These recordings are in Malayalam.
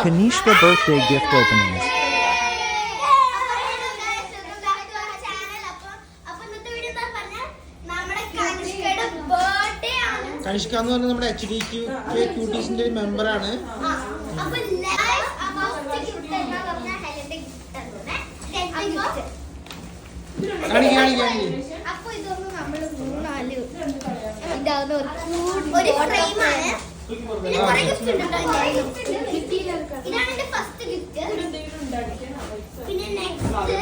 Kanishka birthday gift openings. Kanishka എന്ന് പറഞ്ഞാൽ നമ്മുടെ HDQ ക്യൂട്ടീസിന്റെ ഒരു മെമ്പറാണ്. പിന്നെ നെക്സ്റ്റ്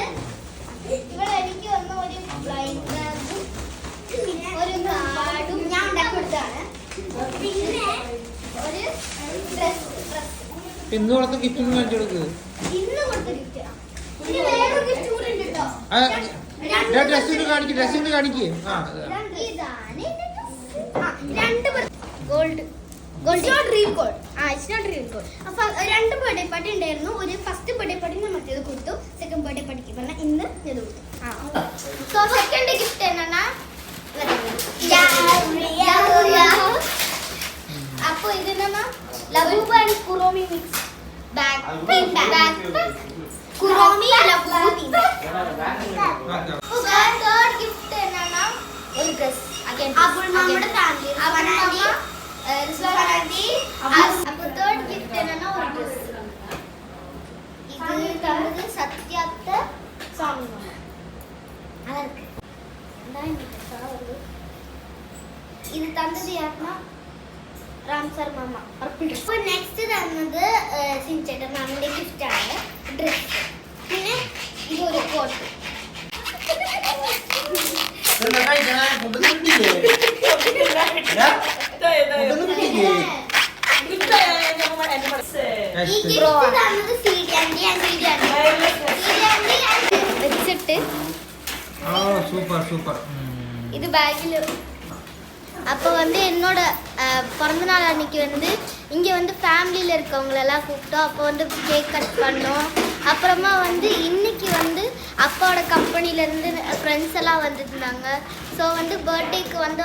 ഇവിടെ എനിക്ക് വന്ന ഒരു ബ്ലൈൻഡ് ബാഗും ഒരു കാർഡും ഞാൻ ഉണ്ടാക്കി കൊടുത്തതാണ്. പിന്നെ ഒരു ഡ്രസ് ഇന്ന് കൊടുത്ത ഗിഫ്റ്റ് ഒന്ന് കാണിച്ചു കൊടുക്ക്. ഇന്ന് കൊടുത്ത ഗിഫ്റ്റ്. പിന്നെ വേറൊരു ഗിഫ്റ്റ് കൂടി ഉണ്ട് കേട്ടോ. ഡ്രസ്സിന് കാണിക്കേ. ഇതാണ് രണ്ട് gold real gold. It's not real gold. അപ്പൊ രണ്ട് ബർത്ത്ഡേ പാർട്ടി ഉണ്ടായിരുന്നു. ഒരു ഫസ്റ്റ് ബർത്ത്ഡേ പാർട്ടി ഞാൻ മറ്റേത് കൊടുത്തു. സെക്കൻഡ് ബർത്ത്ഡേ പാർട്ടിക്ക് പറഞ്ഞാൽ ഇന്ന് ഇത് കൊടുത്തു. സോ സെക്കൻഡ് ഗിഫ്റ്റ് എന്നാ അപ്പൊ ഇതിനാ Labubu and Kuromi mix bag Kuromi Labubu. Third gift എന്നാ ഒരു ഡ്രസ്. അപ്പോൾ നമ്മുടെ ഫാമിലി അപ്പൊ തേർഡ് ഗിഫ്റ്റ് എന്നാ ഒരു ഡ്രസ്. ഇത് തന്നത് സത്യാത്ത സോങ് അവർക്ക് ഇത് തന്നത് യാത്ന റാം സർ മാമ. അപ്പൊ നെക്സ്റ്റ് തന്നത് സിൻചേട്ടൻ മാമിന്റെ ഗിഫ്റ്റ് ആണ് ഡ്രസ്. പിന്നെ ഇതൊരു കോട്ട്. വെച്ചിട്ട് இது பேக்கில். அப்போ வந்து என்னோட பிறந்த நாள் அன்னைக்கு வந்து இங்கே வந்து ஃபேமிலியில் இருக்கவங்களெல்லாம் கூப்பிட்டோம். அப்போ வந்து கேக் கட் பண்ணோம். அப்புறமா வந்து இன்னைக்கு வந்து அப்பாவோட கம்பெனிலேருந்து ஃப்ரெண்ட்ஸ் எல்லாம் வந்துருந்தாங்க. ஸோ வந்து பர்த்டேக்கு வந்து